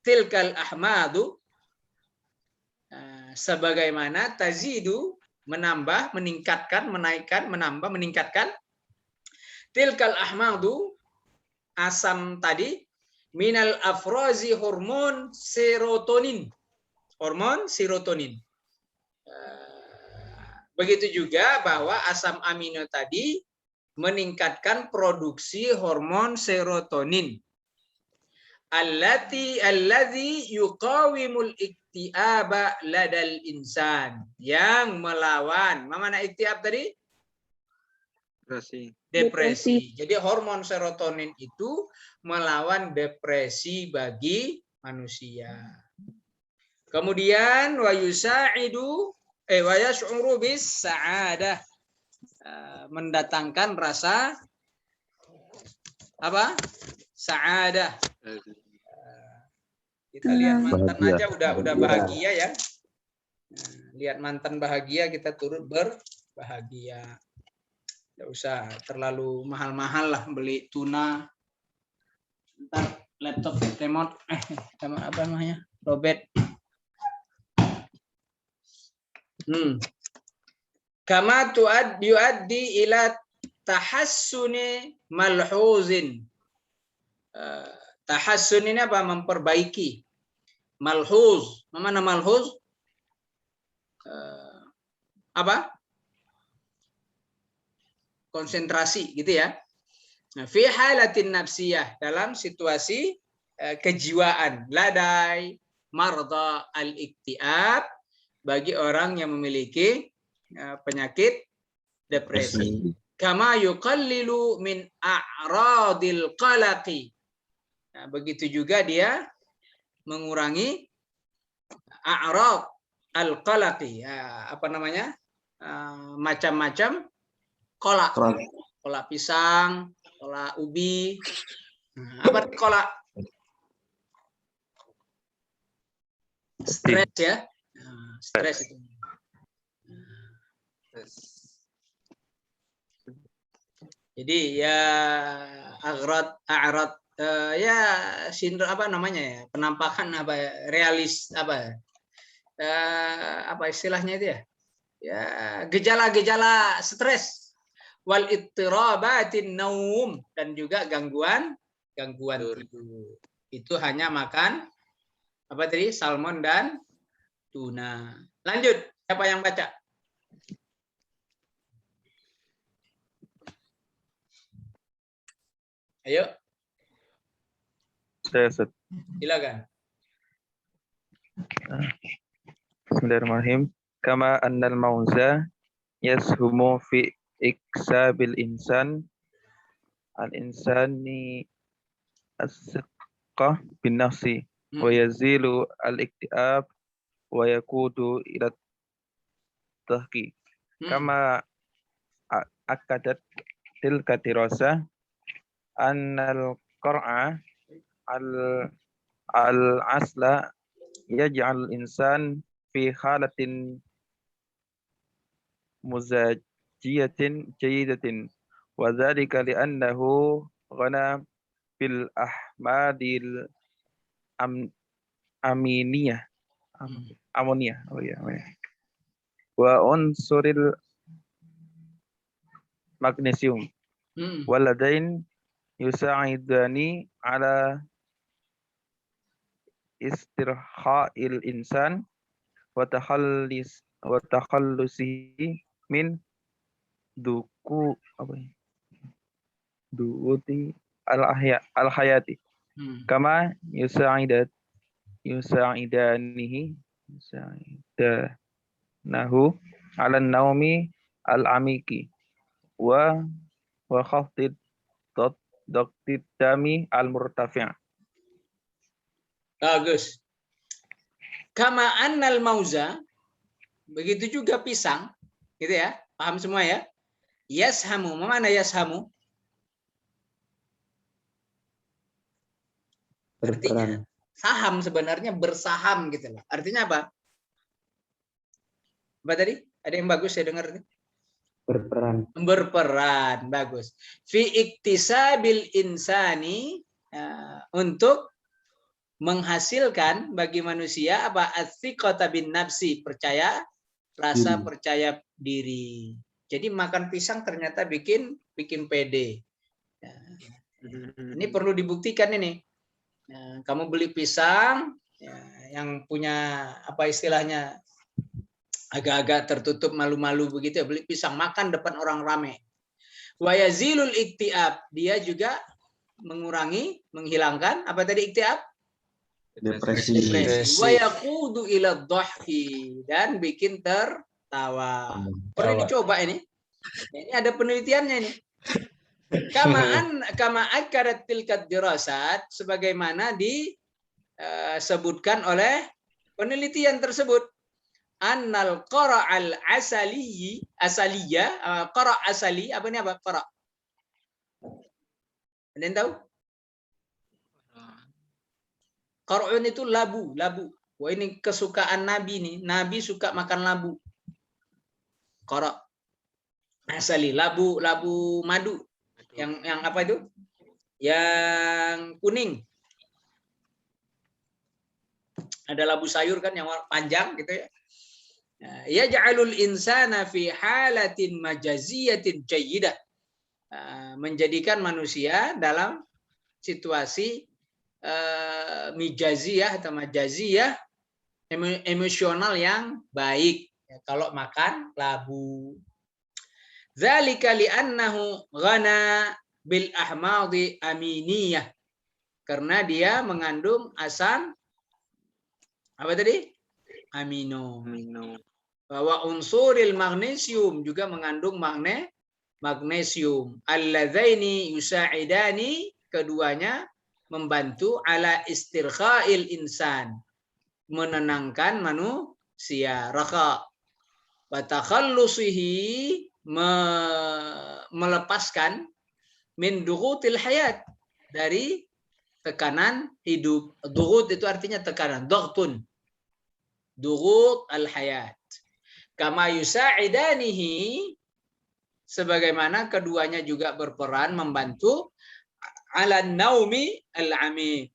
tilkal ahmadu, sebagaimana tazidu, menambah, meningkatkan, menaikkan, menambah, meningkatkan, tilkal ahmadu, asam tadi, minal afrozi, hormon serotonin, hormon serotonin. Begitu juga bahwa asam amino tadi meningkatkan produksi hormon serotonin. Alladzi yuqawimul iktiaba ladal insan, yang melawan. Mana iktiab tadi? Depresi. Jadi hormon serotonin itu melawan depresi bagi manusia. Kemudian wa yash'uru bis sa'adah, mendatangkan rasa apa? Sa'adah. Kita lihat mantan Bahagia. aja udah bahagia ya. Lihat mantan bahagia, kita turut berbahagia. Tidak usah terlalu mahal-mahal lah beli tuna. Ntar laptop temot, sama apa namanya? Robet. Kama yuaddi ila tahassuni malhuzin. Tahassun ini apa? Memperbaiki. Malhuz. Mana malhuz? Apa? Konsentrasi gitu ya. Nah, fi halatin nafsiyah, dalam situasi kejiwaan, ladai marda al-iktiab, bagi orang yang memiliki penyakit depresi. Kama yuqallilu min a'radil qalaqi. Nah, begitu juga dia mengurangi a'rad al-qalaqi. Ya, apa namanya? Macam-macam kolak. Kolak pisang, kolak ubi. Apa kolak? Stres ya. Stres itu. Jadi ya a'rad ya sindrom apa namanya ya, penampakan apa realis apa apa istilahnya itu ya, ya gejala-gejala stres, wal ittirabatin naum, dan juga gangguan tidur. Itu hanya makan apa tadi, salmon dan tuna. Lanjut, siapa yang baca? Ayo. Saya Silakan. Bismillahirrahmanirrahim. Kama annal mauza yashumu fi iksabil insan al-insani as-siqah bin nafsi wa yazilu al-iktiab wa yakudu ila tahqiq. Kama akadat tilka dirasa annal qur'a al-asla yaj'al insan fi halatin muzajiyatin jayidatin wa dzalika li'annahu ghana bil ahmadil aminiyah amonia wa unsuril magnesium waladain yusa'idani ala istirha'il insan wa takhallusihi min du'uti al-hayati kama yusa'idanahu ala naumi al-amiki wa khafdid dami al-murtafi'. Bagus. Kama annal mauza, begitu juga pisang, gitu ya. Paham semua ya? Yashamu, mana yashamu? Artinya saham, sebenarnya bersaham gitu loh. Artinya apa? Apa tadi? Ada yang bagus saya dengar nih. Berperan, bagus. Fi iktisabil insani, untuk menghasilkan bagi manusia apa? Athiqata bin nafsi, rasa percaya diri. Jadi makan pisang ternyata bikin pede. Ini perlu dibuktikan ini. Kamu beli pisang yang punya apa istilahnya agak-agak tertutup, malu-malu begitu ya, beli pisang, makan depan orang ramai. Wa yazilul iktiab, dia juga mengurangi, menghilangkan apa tadi iktiab? Depresi. Depresi. Wa yaqudu ila dhahki, dan bikin tertawa. Pernah dicoba ini? Ini ada penelitiannya ini. Kama akadat tilkat dirasat, sebagaimana disebutkan oleh penelitian tersebut. Annal qara'al asaliya, qara' asali, apa ini apa? Qara'. Ada yang tahu? Qara'un itu labu. Wah, ini kesukaan Nabi nih. Nabi suka makan labu. Qara' asali, labu madu. Yang apa itu? Yang kuning. Ada labu sayur kan yang panjang gitu ya. Yaj'alul insana fi halatin majaziyatin jayyidah. Menjadikan manusia dalam situasi mijaziyah atau majaziyah, emosional yang baik ya, kalau makan labu. Dzalika li'annahu ghana bil ahmadi aminiyah, karena dia mengandung asam apa tadi? Amino. Bahwa unsuril magnesium, juga mengandung magnesium. Alladzaini yusa'idani, keduanya membantu ala istirkhail insan, menenangkan manusia. Raha wa takhallusihi, melepaskan min dughutil hayat, dari tekanan hidup. Dughut itu artinya tekanan, dughtun, dughut al hayat. Kama yusa'idanihi, sebagaimana keduanya juga berperan membantu ala naumi al-amid,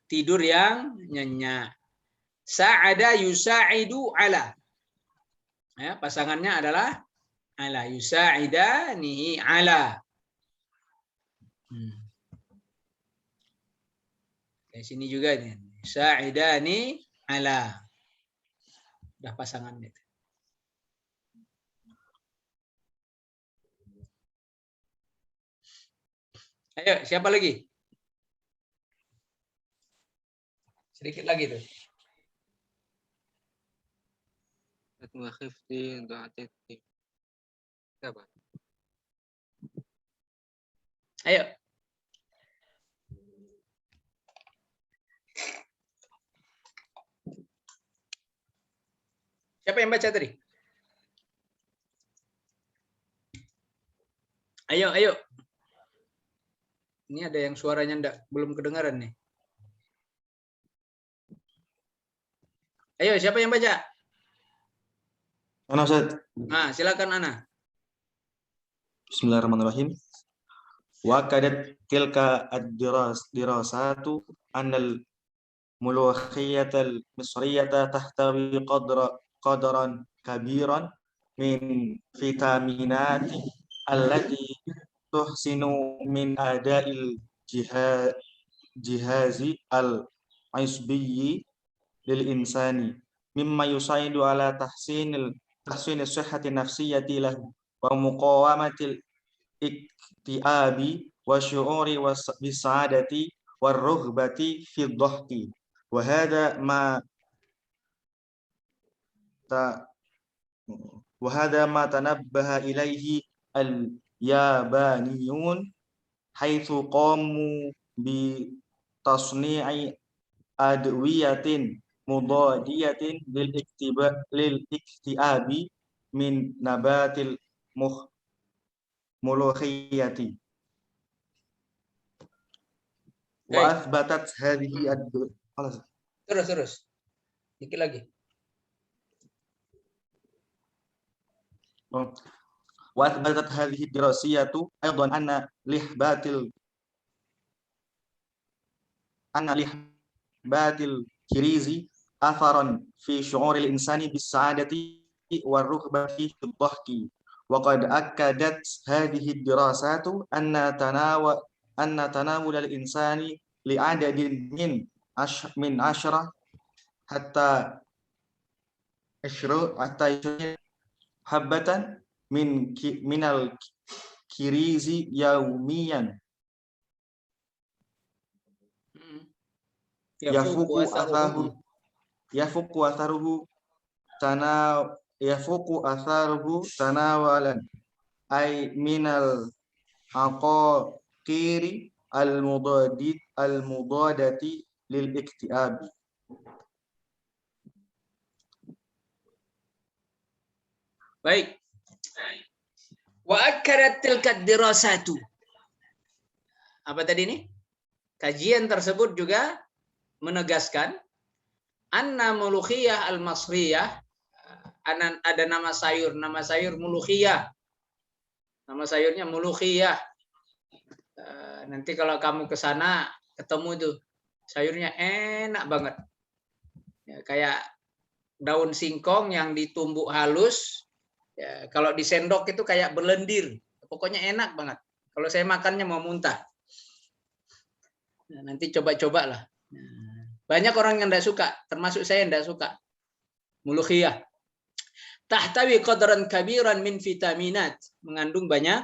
tidur yang nyenyak. Sa'ada yusa'idu ala, ya, pasangannya adalah ala, yusa'idanihi ala. Di sini juga nih, yusa'idani ala, udah pasangannya. Ayo, siapa lagi? Sedikit lagi tuh. Siapa? Ayo. Siapa yang baca tadi? Ayo. Ini ada yang suaranya belum kedengaran nih. Ayo, siapa yang baca? Ana Ustaz. Nah, silakan Ana. Bismillahirrahmanirrahim. Wa kadat tilka ad-dirasatu annal mulukhiyatal misriyata tahtawi qadran kabiran min vitaminati allati tuhsinu min ada'il jihazi al-isbiyyi lil insani mimma yusaidu ala tahsini sihhati nafsiyati lahu wa muqawamatil iktiabi wa syu'uri bisaadati wa rughbati fi dhahki wa hadha ma tanabbaha ilaihi al-yabaniyun haitsu qamu bi tasni'i adwiyatin mudadiyatin lil iktiabi min nabatil mulukhiyati wa athbatat hadhihi Terus. Dikit lagi. Wa athbatat hadhihi dirasiyatu aidan anna lihbatil kirizi atharan fi syu'uril insani bis sa'adati war rughbati fi dhahki wa qad akkadat hadhihi dirasatu anna tanawul al insani li adadin min ashra hatta habbatan minal kirizi yaumiyan yafuqu atharuhu. yafuqu atharuhu tanawalan ay minal aqaqiri al-mudadati lil iktiab. Baik. Wa akkarat tilka dirasatu. Apa tadi ini? Kajian tersebut juga menegaskan anna mulukhiyah al-masriyah, ada nama sayur mulukhiyah. Nama sayurnya mulukhiyah. Nanti kalau kamu ke sana ketemu tuh sayurnya enak banget. Ya, kayak daun singkong yang ditumbuk halus. Ya, kalau di sendok itu kayak berlendir. Pokoknya enak banget. Kalau saya makannya mau muntah. Nah, nanti coba-cobalah. Nah, banyak orang yang tidak suka, termasuk saya yang tidak suka. Mulukhiyah. Tahtawi qadran kabiran min vitaminat. Mengandung banyak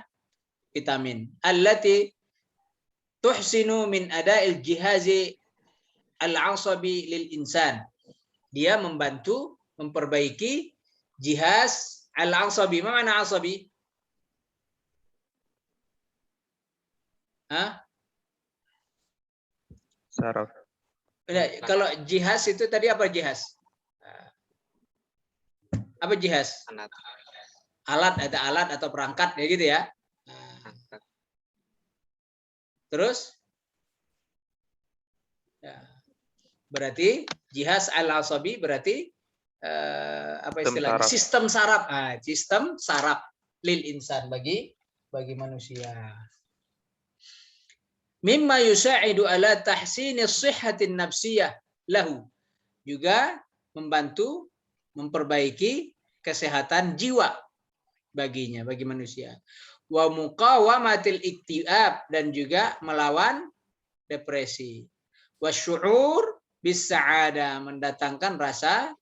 vitamin. Allati tuhsinu min ada'il jihazi al-asabi lil insan. Dia membantu memperbaiki jihaz al-asabi. Mana asabi? Hah? Saraf. Kalau jihaz itu tadi apa jihaz? Apa jihaz? Alat atau perangkat ya gitu ya. Terus? Ya. Berarti jihaz al-asabi berarti apa istilahnya? Sistem saraf. Sistem saraf lil insan bagi manusia. Mimma yusa'idu ala tahsini shihhatin nafsiyah lahu. Juga membantu memperbaiki kesehatan jiwa bagi manusia. Wa muqawamatil iktiab, dan juga melawan depresi. Wa syu'ur bis sa'ada, mendatangkan rasa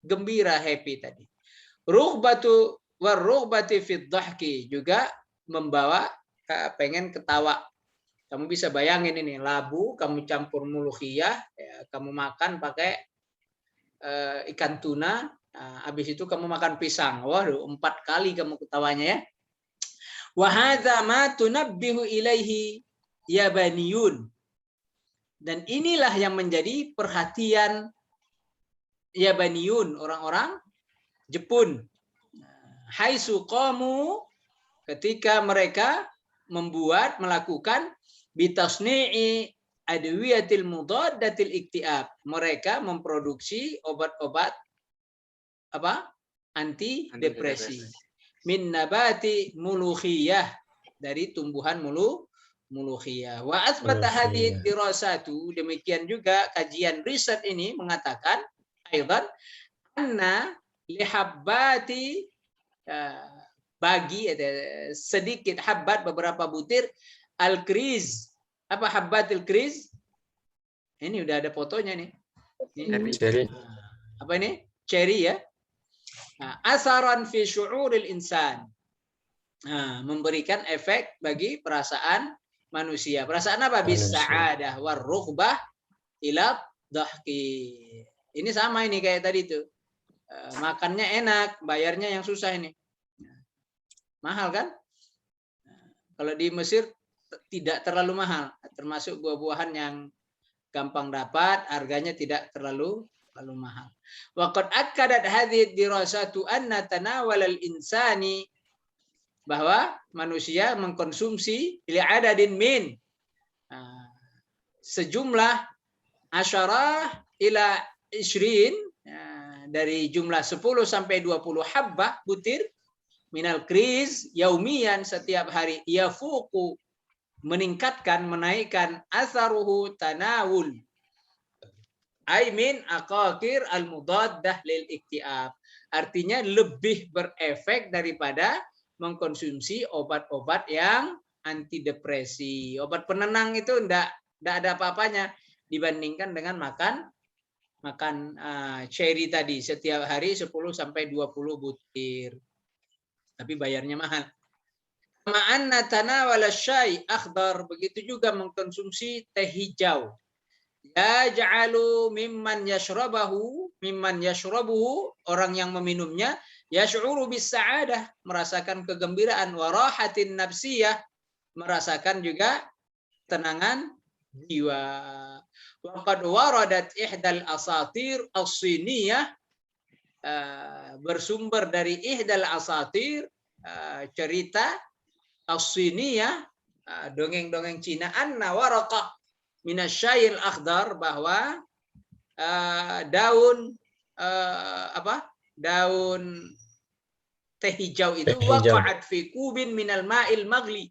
gembira, happy tadi. Rughbatu warrughbati fid dhahki, juga membawa pengen ketawa. Kamu bisa bayangin ini labu, kamu campur mulukhiyah, ya, kamu makan pakai ikan tuna, habis itu kamu makan pisang. Waduh, 4 kali kamu ketawanya ya. Wa hadza ma tunabbihu ilaihi yabaniyun. Dan inilah yang menjadi perhatian yabaniyun, orang-orang Jepun. Haitsu qamu, ketika mereka melakukan bitasni'i adwiyatil mudaddatil iktiab. Mereka memproduksi obat-obat anti depresi. Min nabati mulukhiyah, dari tumbuhan mulukhiyah. Wa athbata hadhihi dirasatu, demikian juga kajian riset ini mengatakan aidan anna lihabbati, bagi sedikit habbat, beberapa butir al-kriz. Apa habbatil kriz? Ini udah ada fotonya nih. Cherry. Apa ini? Cherry ya. Asaran fi syu'uril insan. Memberikan efek bagi perasaan manusia. Perasaan apa? Bis sa'adah war rughbah ila dhahki. Ini sama ini kayak tadi tuh. Makannya enak, bayarnya yang susah ini. Mahal kan? Kalau di Mesir tidak terlalu mahal, termasuk buah-buahan yang gampang dapat, harganya tidak terlalu mahal. Wa qad akkadat hadhihi dirasatu anna tanawal al-insani, bahwa manusia mengkonsumsi li adadin min, sejumlah asyarah ila 20, dari jumlah 10 sampai 20 habbah butir minal kriz yaumian, setiap hari, yafuqu, meningkatkan, menaikkan, atharuhu tanawul ay min aqaqir al mudaddah lil iktiab, artinya lebih berefek daripada mengkonsumsi obat-obat yang anti depresi. Obat penenang itu enggak ada apa-apanya dibandingkan dengan makan cherry tadi setiap hari 10 sampai 20 butir. Tapi bayarnya mahal. Ma'anna tanawala syai akhdar, begitu juga mengkonsumsi teh hijau. Yaj'alu mimman yashrabuhu, orang yang meminumnya, yash'uru bis sa'adah, merasakan kegembiraan, wa rahatin nafsiyah, merasakan juga ketenangan jiwa. Wa qad waradat ihdal asatir as-siniyah, bersumber dari ihdal asatir, cerita as-siniyah, dongeng-dongeng Cina, anna waraqah minasyayil akhdar, bahwa daun daun teh hijau itu Teh hijau. waqa'at fi kubin minal ma'il magli,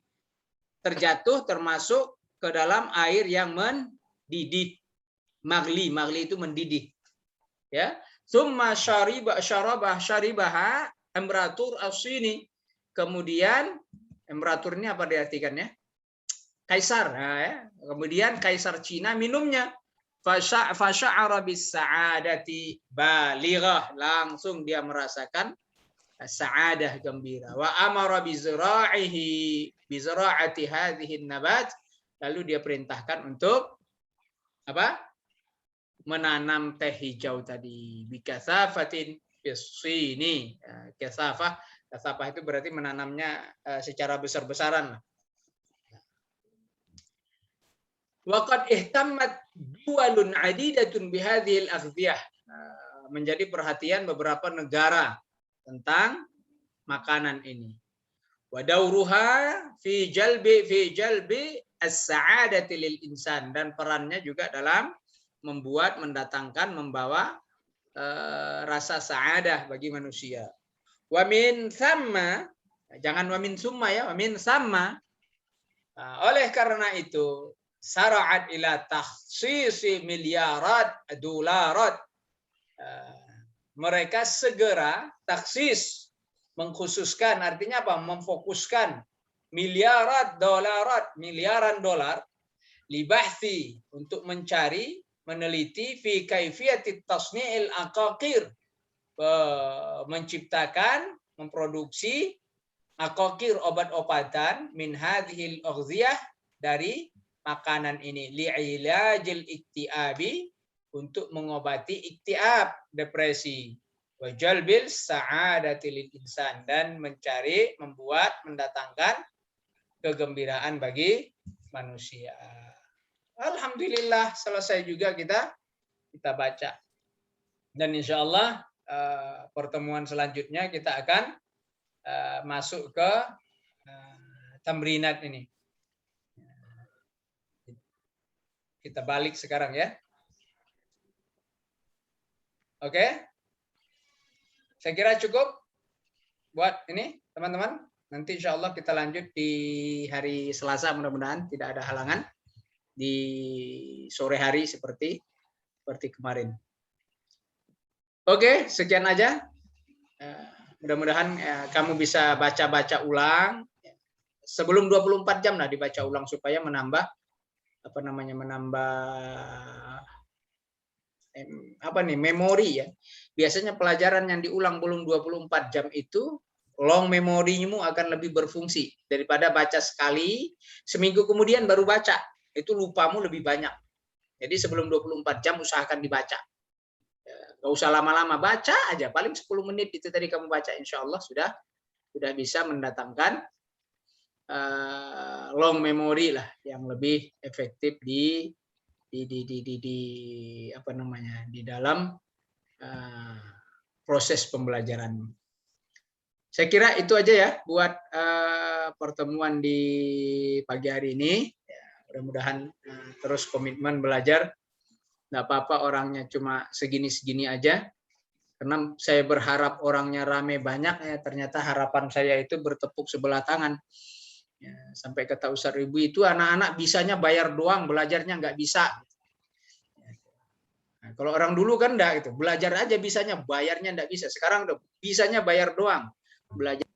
terjatuh termasuk ke dalam air yang mendidih. Magli itu mendidih. Ya. Summa syaribaha Imperatur as-Sini. Kemudian Imperatur ini apa diartikannya? Kaisar. Nah, ya. Kemudian Kaisar Cina minumnya. Fasya'ara bis sa'adati balighah. Langsung dia merasakan sa'adah, gembira. Wa amara bizra'ati hadhihi nabat. Lalu dia perintahkan untuk apa? Menanam teh hijau tadi. Bikasafatin bis-Sini. Kasafah itu berarti menanamnya secara besar-besaran. Waqad ihtammat duwalun adidatun bihadhil aghdiyah. Menjadi perhatian beberapa negara tentang makanan ini. Wa dauruha fi jalbi as-sa'adati lil insan, dan perannya juga dalam mendatangkan, membawa rasa sa'adah bagi manusia. Wa min thamma, jangan wa min summa ya, wa min thamma. Oleh karena itu sara'at ila takhsisi miliarat dolarat. Mereka segera taksis, mengkhususkan, artinya apa? Memfokuskan miliaran dolar libahthi, untuk mencari, meneliti fi kaifiyatit tasni'il aqaqir, menciptakan, memproduksi aqaqir, obat-obatan, min hadhil aghdiyah, dari makanan ini, li'ilajil iktiabi, untuk mengobati iktiab, depresi, wa jalbil sa'adati lil insan, dan mencari, mendatangkan kegembiraan bagi manusia. Alhamdulillah, selesai juga kita baca. Dan insya Allah pertemuan selanjutnya kita akan masuk ke tamrinat ini. Kita balik sekarang ya. Oke. Saya kira cukup buat ini, teman-teman. Nanti insya Allah kita lanjut di hari Selasa, mudah-mudahan tidak ada halangan di sore hari seperti kemarin. Oke, sekian aja. Mudah-mudahan kamu bisa baca-baca ulang sebelum 24 jam lah, dibaca ulang supaya menambah memori ya. Biasanya pelajaran yang diulang belum 24 jam itu long memorimu akan lebih berfungsi daripada baca sekali, seminggu kemudian baru baca. Itu lupamu lebih banyak. Jadi sebelum 24 jam usahakan dibaca. Gak usah lama-lama, baca aja. Paling 10 menit itu tadi kamu baca, insya Allah sudah bisa mendatangkan long memory lah yang lebih efektif di dalam proses pembelajaran. Saya kira itu aja ya buat pertemuan di pagi hari ini. Mudah-mudahan terus komitmen belajar. Nggak apa-apa orangnya cuma segini-segini aja. Karena saya berharap orangnya rame banyak, ya ternyata harapan saya itu bertepuk sebelah tangan. Ya, sampai kata Ustaz Ibu itu anak-anak bisanya bayar doang, belajarnya nggak bisa. Nah, kalau orang dulu kan enggak gitu, belajar aja bisanya, bayarnya enggak bisa. Sekarang udah bisanya bayar doang, belajar